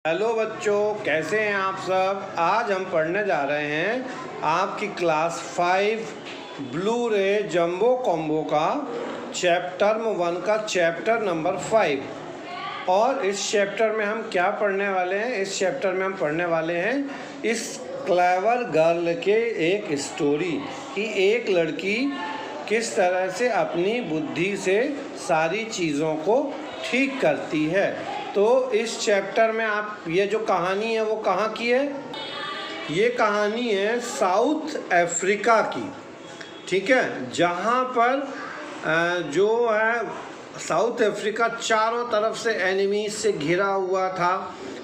Hello बच्चों, कैसे हैं आप सब। आज हम पढ़ने जा रहे हैं आपकी क्लास 5 ब्लू रे जंबो कॉम्बो का चैप्टर 1 का चैप्टर नंबर 5। और इस चैप्टर में हम क्या पढ़ने वाले हैं। इस चैप्टर में हम पढ़ने वाले हैं इस क्लेवर गर्ल के एक स्टोरी कि एक लड़की किस तरह से अपनी बुद्धि से सारी चीज़ों को ठीक करती है। तो इस चैप्टर में आप ये जो कहानी है वो कहाँ की है। ये कहानी है साउथ अफ्रीका की, ठीक है। जहाँ पर जो है साउथ अफ्रीका चारों तरफ से एनिमीज से घिरा हुआ था,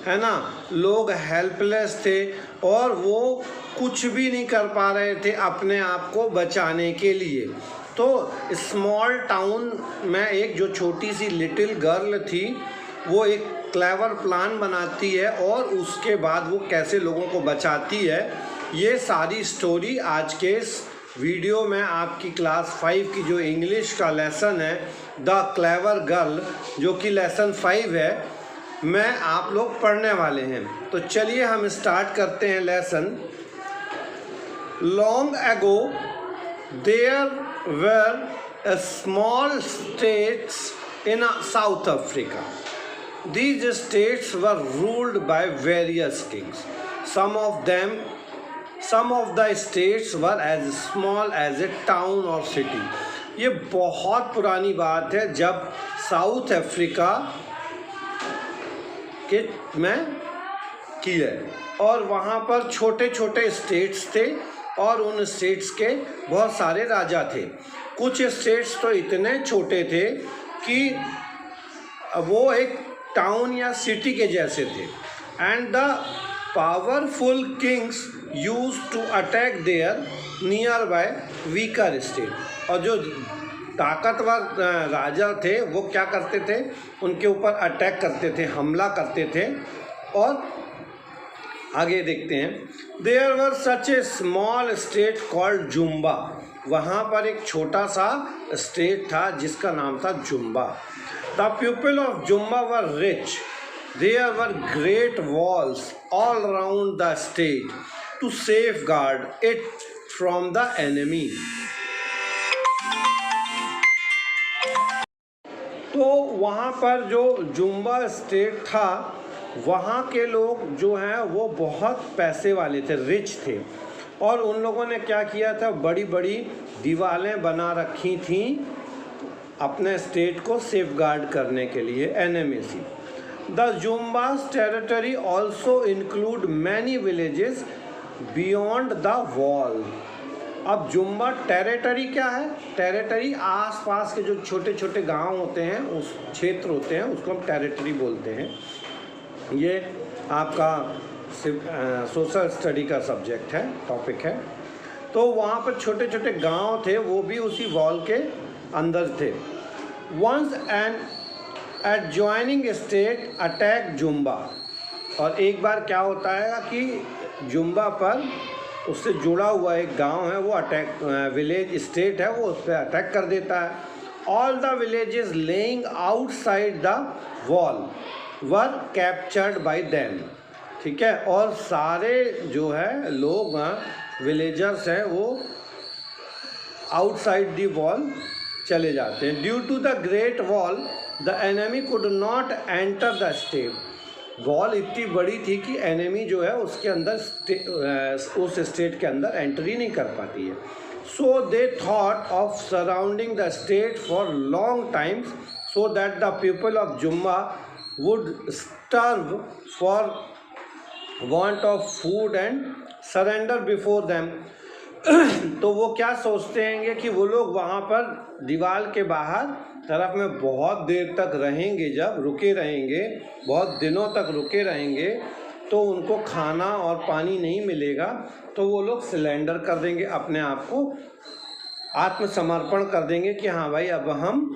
है ना। लोग हेल्पलेस थे और वो कुछ भी नहीं कर पा रहे थे अपने आप को बचाने के लिए। तो स्मॉल टाउन में एक जो छोटी सी लिटिल गर्ल थी वो एक क्लेवर प्लान बनाती है और उसके बाद वो कैसे लोगों को बचाती है, ये सारी स्टोरी आज के इस वीडियो में आपकी क्लास 5 की जो इंग्लिश का लेसन है द क्लेवर गर्ल, जो कि लेसन 5 है, मैं आप लोग पढ़ने वाले हैं। तो चलिए हम स्टार्ट करते हैं lesson. Long ago there were small states in South Africa. These states were ruled by various kings. Some of the states were as small as a town or city. ये बहुत पुरानी बात है जब साउथ अफ्रीका के में की है और वहाँ पर छोटे छोटे स्टेट्स थे और उन स्टेट्स के बहुत सारे राजा थे। कुछ स्टेट्स तो इतने छोटे थे कि वो एक टाउन या सिटी के जैसे थे। And the powerful kings use to attack their nearby weaker state. और जो ताकतवर राजा थे वो क्या करते थे, उनके ऊपर अटैक करते थे, हमला करते थे। और आगे देखते हैं, there were such a small state called Zumba. वहाँ पर एक छोटा सा स्टेट था जिसका नाम था Zumba. The people of Jumba were rich. There were great walls all around the state to safeguard it from the enemy. तो वहाँ पर जो जुम्बा स्टेट था वहाँ के लोग जो हैं वो बहुत पैसे वाले थे, रिच थे। और उन लोगों ने क्या किया था, बड़ी बड़ी दीवारें बना रखी थीं अपने स्टेट को सेफगार्ड करने के लिए एनिमी से। The Jumba's territory also include many villages beyond the wall. अब जुम्बा टेरिटरी क्या है, टेरिटरी आसपास के जो छोटे छोटे गांव होते हैं, उस क्षेत्र होते हैं, उसको हम टेरिटरी बोलते हैं। ये आपका सोशल स्टडी का सब्जेक्ट है, टॉपिक है। तो वहाँ पर छोटे छोटे गांव थे, वो भी उसी वॉल के अंदर थे। Once an adjoining state attack Zumba. और एक बार क्या होता है कि जुम्बा पर उससे जुड़ा हुआ एक गांव है, वो अटैक विलेज स्टेट है, वो उस पर अटैक कर देता है। All the villages laying outside the wall were captured by them, ठीक है। और सारे जो है लोग विलेजर्स हैं वो आउटसाइड द वॉल चले जाते हैं। Due to the great wall the enemy could not enter the state. Wall इतनी बड़ी थी कि एनिमी जो है उसके अंदर उस स्टेट के अंदर एंट्री नहीं कर पाती है। So they thought of surrounding the state for long times so that the people of Jumba would starve for want of food and surrender before them. तो वो क्या सोचते हैं कि वो लोग वहाँ पर दीवार के बाहर तरफ में बहुत देर तक रहेंगे, जब रुके रहेंगे, बहुत दिनों तक रुके रहेंगे, तो उनको खाना और पानी नहीं मिलेगा, तो वो लोग सिलेंडर कर देंगे, अपने आप को आत्मसमर्पण कर देंगे कि हाँ भाई अब हम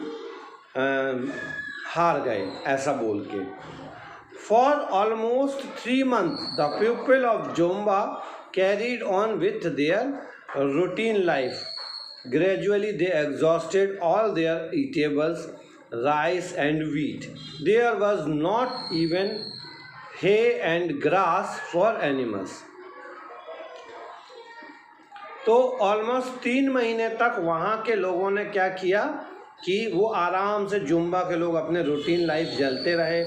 हार गए, ऐसा बोल के। For almost 3 months, the people of Jumba carried on with their routine life. Gradually, they exhausted all their eatables, rice and wheat. There was not even hay and grass for animals. तो almost 3 महीने तक वहाँ के लोगों ने क्या किया कि वो आराम से जुम्बा के लोग अपने रूटीन लाइफ चलते रहे,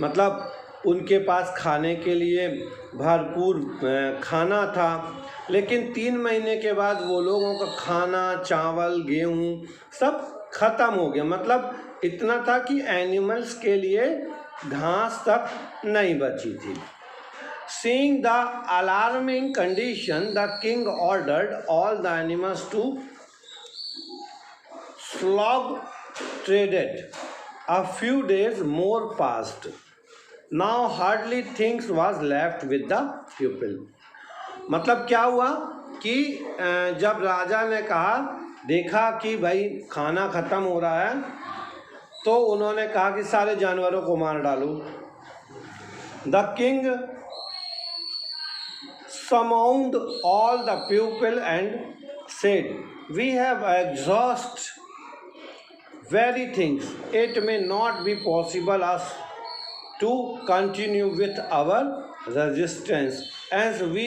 मतलब उनके पास खाने के लिए भरपूर खाना था। लेकिन 3 महीने के बाद वो लोगों का खाना, चावल, गेहूँ सब ख़त्म हो गया। मतलब इतना था कि एनिमल्स के लिए घास तक नहीं बची थी। Seeing the alarming condition, the king ordered all the animals to slaughter. A few days more passed. Now hardly things was left with the people. मतलब क्या हुआ कि जब राजा ने कहा, देखा कि भाई खाना ख़त्म हो रहा है, तो उन्होंने कहा कि सारे जानवरों को मार डालो। The king summoned all the people and said, "We have exhausted very things. It may not be possible us to continue with our resistance, as we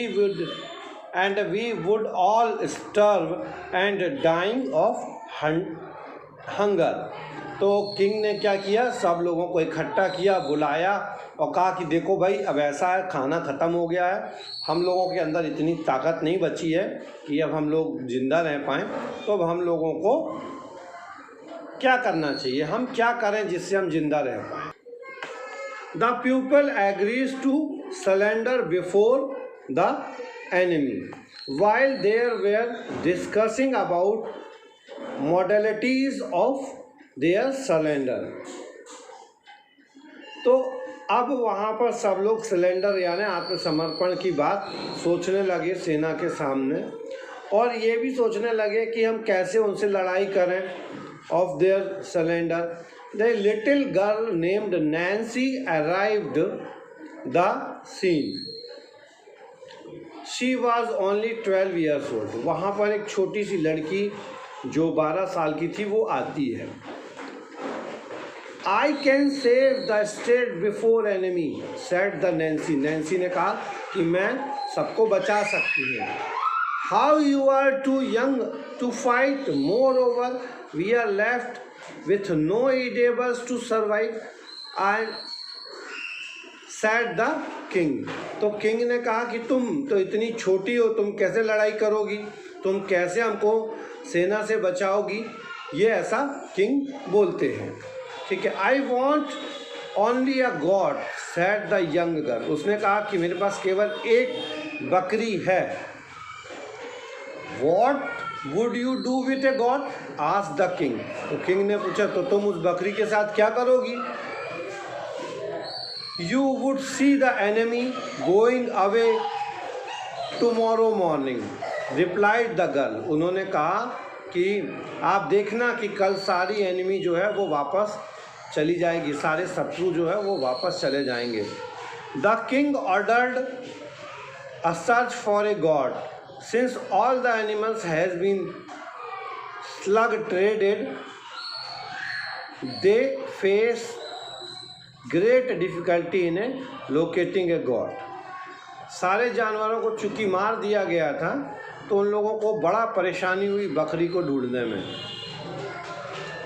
would all starve and dying of hunger." तो king ने क्या किया, सब लोगों को इकट्ठा किया, बुलाया और कहा कि देखो भाई, अब ऐसा है, खाना ख़त्म हो गया है, हम लोगों के अंदर इतनी ताकत नहीं बची है कि अब हम लोग ज़िंदा रह पाएँ। तो अब हम लोगों को क्या करना चाहिए, हम क्या करें जिससे हम ज़िंदा रह पाएँ। The people agrees to surrender before the enemy while they were discussing about modalities of their surrender. तो अब वहाँ पर सब लोग सिलेंडर यानी आत्मसमर्पण की बात सोचने लगे सेना के सामने, और ये भी सोचने लगे कि हम कैसे उनसे लड़ाई करें। Of their surrender, the little girl named Nancy arrived the scene. She was only 12 years old. वहाँ पर एक छोटी सी लड़की जो 12 साल की थी वो आती है। I can save the state before enemy, said the Nancy. Nancy ने कहा कि मैं सबको बचा सकती हूँ। How you are too young to fight. Moreover, we are left with no eatables to survive. And said the king. तो king ने कहा कि तुम तो इतनी छोटी हो, तुम कैसे लड़ाई करोगी, तुम कैसे हमको सेना से बचाओगी। ये ऐसा किंग बोलते हैं, ठीक है। I want only a God, sad the young girl. उसने कहा कि मेरे पास केवल एक बकरी है। What would you do with a god, asked the king. तो किंग ने पूछा, तो तुम उस बकरी के साथ क्या करोगी। You would see the enemy going away tomorrow morning, replied the girl. उन्होंने कहा कि आप देखना कि कल सारी एनिमी जो है वो वापस चली जाएगी, सारे शत्रु जो है वो वापस चले जाएंगे। The king ordered a search for a goat, since all the animals has been slaughtered, they face great difficulty in a locating a goat. सारे जानवरों को चूंकि मार दिया गया था तो उन लोगों को बड़ा परेशानी हुई बकरी को ढूंढने में।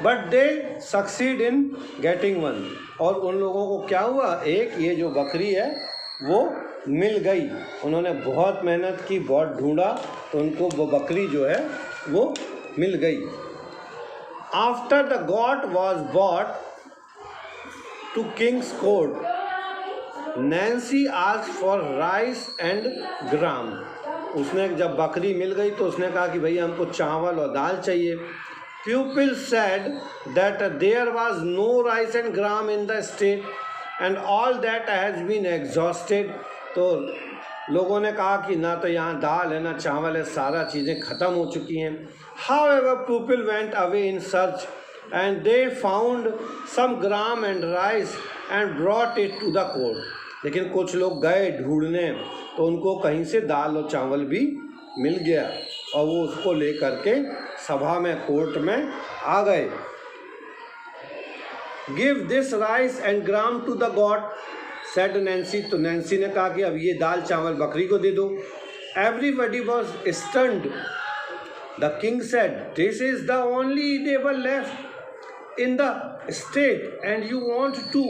But they succeed in getting one. और उन लोगों को क्या हुआ, एक ये जो बकरी है वो मिल गई। उन्होंने बहुत मेहनत की, बहुत ढूंढा, तो उनको वो बकरी जो है वो मिल गई। After the goat was brought to king's court, Nancy asked for rice and gram. उसने जब बकरी मिल गई तो उसने कहा कि भैया हमको चावल और दाल चाहिए। People said that there was no rice and gram in the state and all that has been exhausted. तो लोगों ने कहा कि ना तो यहाँ दाल है ना चावल है, सारा चीज़ें ख़त्म हो चुकी हैं। However people went away in search and they found some gram and rice and brought it to the court. लेकिन कुछ लोग गए ढूंढने तो उनको कहीं से दाल और चावल भी मिल गया और वो उसको ले करके सभा में, कोर्ट में आ गए। Give this rice and gram to the goat, said Nancy, तो नैन्सी ने कहा कि अब ये दाल चावल बकरी को दे दो। Everybody was stunned. The king said, this is the only eatable left in the state and you want to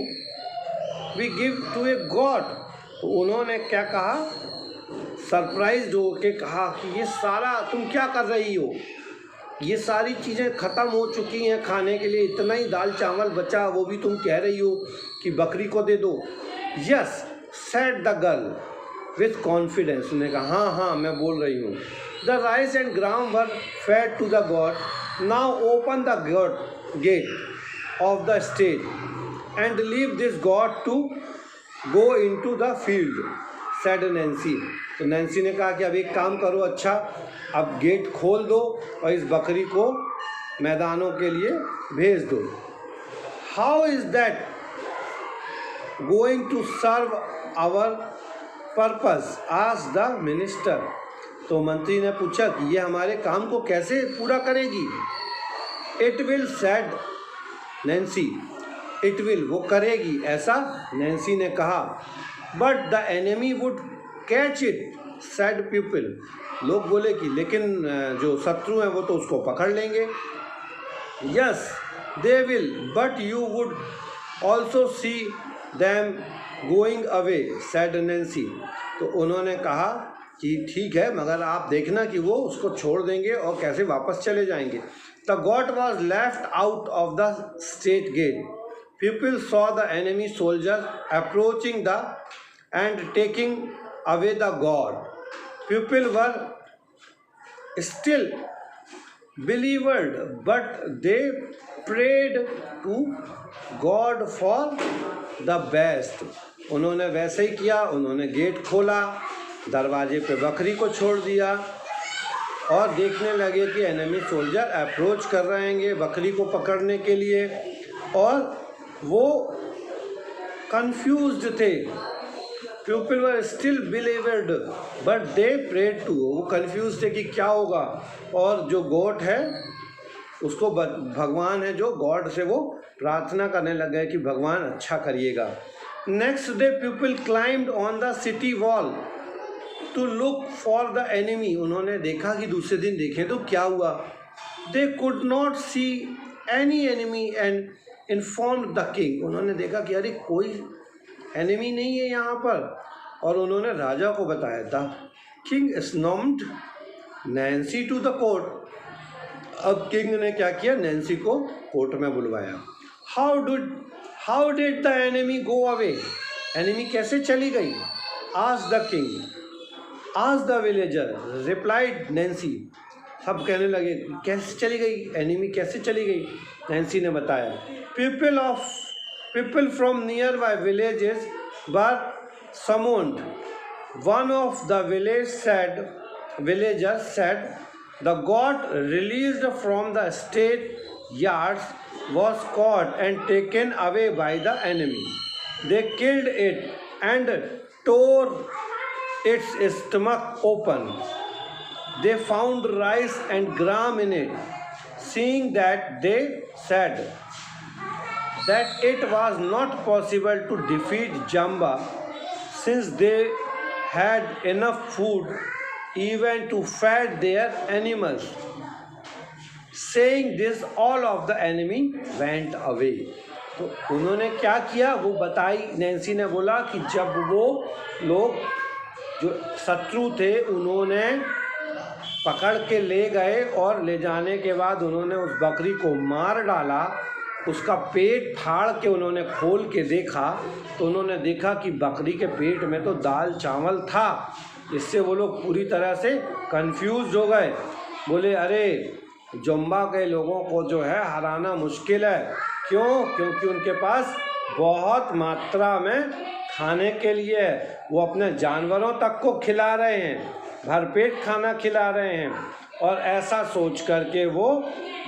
we give to a goat. तो उन्होंने क्या कहा, सरप्राइज हो के कहा कि ये सारा तुम क्या कर रही हो, ये सारी चीज़ें ख़त्म हो चुकी हैं खाने के लिए, इतना ही दाल चावल बचा, वो भी तुम कह रही हो कि बकरी को दे दो। Yes said the girl with confidence, उन्होंने कहा हाँ हाँ मैं बोल रही हूँ। The rice and gram were fed to the goat, now open the goat gate of the state and leave this goat to go into the field, said Nancy. तो Nancy ने कहा कि अब एक काम करो, अच्छा अब गेट खोल दो और इस बकरी को मैदानों के लिए भेज दो। How is that going to serve our purpose, asked the minister. तो मंत्री ने पूछा कि ये हमारे काम को कैसे पूरा करेगी। It will, said Nancy, it will, वो करेगी ऐसा नैन्सी ने कहा। But the enemy would catch it, said people, लोग बोले कि लेकिन जो शत्रु हैं वो तो उसको पकड़ लेंगे। Yes they will, but you would also see them going away, said Nancy. तो उन्होंने कहा कि ठीक है, मगर आप देखना कि वो उसको छोड़ देंगे और कैसे वापस चले जाएंगे। The goat was left out of the state gate, people saw the enemy soldier approaching the and taking away the god. People were still believed, but they prayed to God for the best. उन्होंने वैसे ही किया, उन्होंने gate खोला, दरवाजे पे बकरी को छोड़ दिया और देखने लगे कि एनिमी सोल्जर अप्रोच कर रहे हैं बकरी को पकड़ने के लिए, और वो कंफ्यूज्ड थे। People were still believed but they prayed to, वो कंफ्यूज थे कि क्या होगा, और जो गॉड है उसको, भगवान है जो गॉड से वो प्रार्थना करने लग गए कि भगवान अच्छा करिएगा। Next day people climbed on the city wall to look for the enemy, उन्होंने देखा कि दूसरे दिन देखें तो क्या हुआ। They could not see any enemy and informed the king, उन्होंने देखा कि अरे कोई एनिमी नहीं है यहाँ पर, और उन्होंने राजा को बताया था। King summoned Nancy to the court, अब किंग ने क्या किया, नैन्सी को कोर्ट में बुलवाया। How did the enemy go away, enemy कैसे चली गई। Asked the king, asked the villager, replied Nancy, सब कहने लगे कैसे चली गई, एनिमी कैसे चली गई। नैन्सी ने बताया, People from nearby villages were summoned. One of the villagers said, the god released from the state yards was caught and taken away by the enemy. They killed it and tore its stomach open. They found rice and gram in it. Seeing that, they said that it was not possible to defeat Jamba since they had enough food even to feed their animals. Saying this, all of the enemy went away. तो उन्होंने क्या किया वो बताई, Nancy ने बोला कि जब वो लोग जो शत्रु थे उन्होंने पकड़ के ले गए और ले जाने के बाद उन्होंने उस बकरी को मार डाला, उसका पेट फाड़ के उन्होंने खोल के देखा तो उन्होंने देखा कि बकरी के पेट में तो दाल चावल था। इससे वो लोग पूरी तरह से कंफ्यूज हो गए, बोले अरे जम्बा के लोगों को जो है हराना मुश्किल है। क्यों? क्योंकि उनके पास बहुत मात्रा में खाने के लिए है, वो अपने जानवरों तक को खिला रहे हैं, भरपेट खाना खिला रहे हैं, और ऐसा सोच करके वो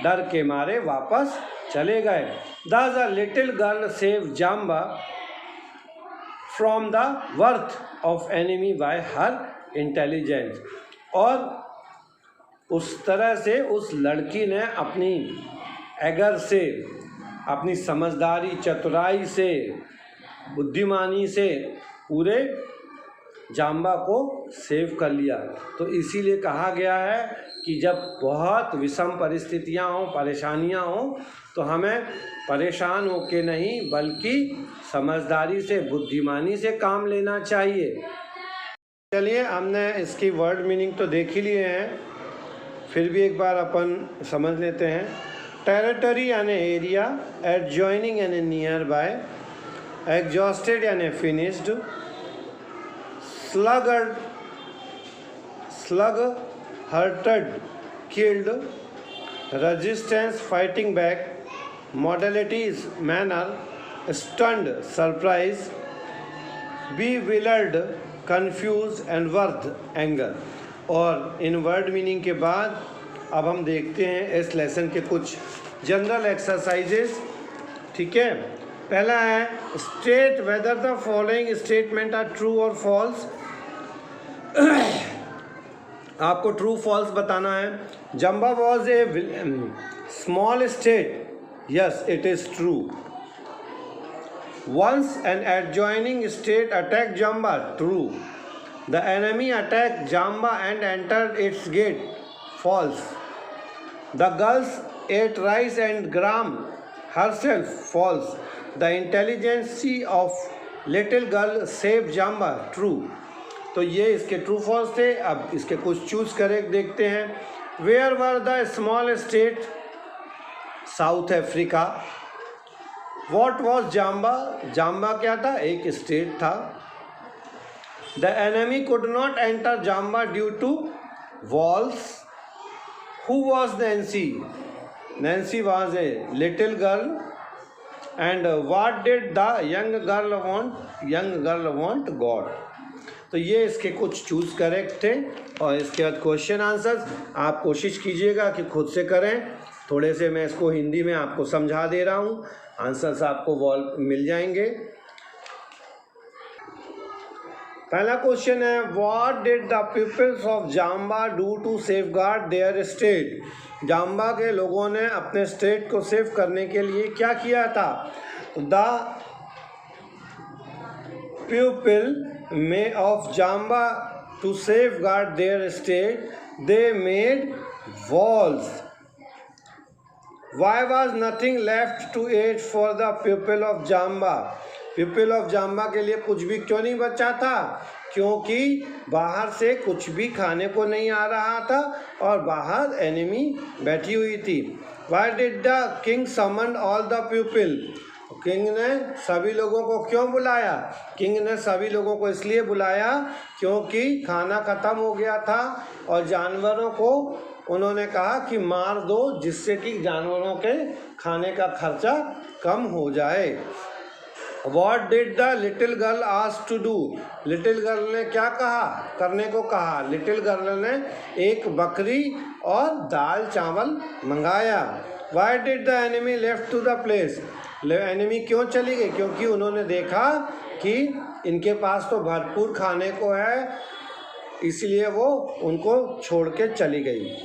डर के मारे वापस चले गए। Thus a little girl saved Jamba from the wrath of enemy by her intelligence। और उस तरह से उस लड़की ने अपनी एगर से, अपनी समझदारी चतुराई से बुद्धिमानी से पूरे जाम्बा को सेव कर लिया। तो इसीलिए कहा गया है कि जब बहुत विषम परिस्थितियां हों, परेशानियां हों, तो हमें परेशान होके नहीं बल्कि समझदारी से, बुद्धिमानी से काम लेना चाहिए। चलिए, हमने इसकी वर्ड मीनिंग तो देख ही लिए हैं, फिर भी एक बार अपन समझ लेते हैं। टेरिटरी यानी एरिया, एडजॉइनिंग यानी नियर बाय, एग्जॉस्टेड यानी finished, slug hurted killed, resistance fighting back, modalities manner, stunned surprise, bewildered confused and worth anger। और इन वर्ड मीनिंग के बाद अब हम देखते हैं इस लेसन के कुछ जनरल एक्सरसाइजेस। ठीक है, पहला है state whether the following statement are true और फॉल्स। आपको ट्रू फॉल्स बताना है। Jumba was a small state, yes it is true. Once an adjoining state attack Jumba, true. The enemy attack Jumba and entered its gate, false. The girls ate rice and gram herself, false. The intelligence of little girl saved Jamba, true। तो ये इसके true false थे। अब इसके कुछ choose correct देखते हैं। Where were the small state, South Africa. What was Jamba, Jamba क्या था, एक स्टेट था। The enemy could not enter Jamba due to walls. Who was Nancy, Nancy was a little girl। and what did the young girl want, young girl want God। तो ये इसके कुछ choose correct थे। और इसके बाद question answers आप कोशिश कीजिएगा कि खुद से करें। थोड़े से मैं इसको हिंदी में आपको समझा दे रहा हूँ, आंसर्स आपको वॉल मिल जाएंगे। पहला क्वेश्चन है what did the peoples of Jamba do to safeguard their state. Jamba के लोगों ने अपने स्टेट को सेव करने के लिए क्या किया था। द पीपल में of Jamba to safeguard their state they made walls. Why was nothing left to eat for the people of Jamba. People of Jamba के लिए कुछ भी क्यों नहीं बचा था, क्योंकि बाहर से कुछ भी खाने को नहीं आ रहा था और बाहर एनिमी बैठी हुई थी। Why did the king summon all the people. King ने सभी लोगों को क्यों बुलाया, किंग ने सभी लोगों को इसलिए बुलाया क्योंकि खाना ख़त्म हो गया था और जानवरों को उन्होंने कहा कि मार दो जिससे कि जानवरों के खाने का खर्चा कम हो जाए। What did the little girl ask to do। Little girl ने क्या कहा, करने को कहा। लिटिल गर्ल ने एक बकरी और दाल चावल मंगाया। Why did the enemy left to the place। Enemy क्यों चली गई, क्योंकि उन्होंने देखा कि इनके पास तो भरपूर खाने को है, इसलिए वो उनको छोड़ के चली गई।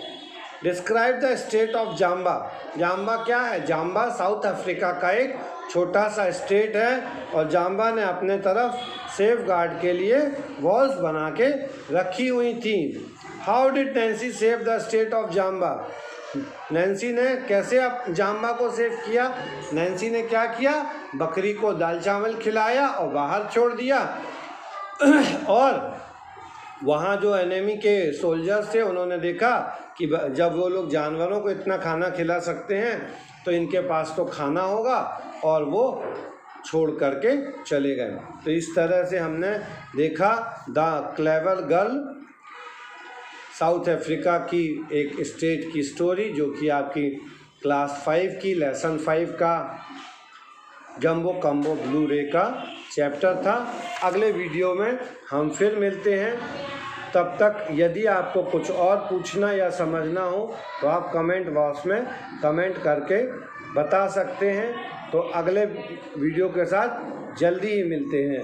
डिस्क्राइब द स्टेट ऑफ जाम्बा। जाम्बा क्या है, जाम्बा साउथ अफ्रीका का एक छोटा सा स्टेट है और जाम्बा ने अपने तरफ सेफ गार्ड के लिए वॉल्स बना के रखी हुई थी। How did Nancy save the state of जाम्बा। नैन्सी ने कैसे अब जाम्बा को सेव किया। नैन्सी ने क्या किया, बकरी को दाल चावल खिलाया और बाहर छोड़ दिया। और वहाँ जो एनिमी के सोल्जर्स थे उन्होंने देखा कि जब वो लोग जानवरों को इतना खाना खिला सकते हैं तो इनके पास तो खाना होगा, और वो छोड़ करके चले गए। तो इस तरह से हमने देखा the clever girl, south Africa की एक स्टेट की स्टोरी, जो कि आपकी क्लास 5 की लेसन 5 का जंबो कम्बो ब्लू रे का चैप्टर था। अगले वीडियो में हम फिर मिलते हैं। तब तक यदि आपको कुछ और पूछना या समझना हो तो आप कमेंट बॉक्स में कमेंट करके बता सकते हैं। तो अगले वीडियो के साथ जल्दी ही मिलते हैं।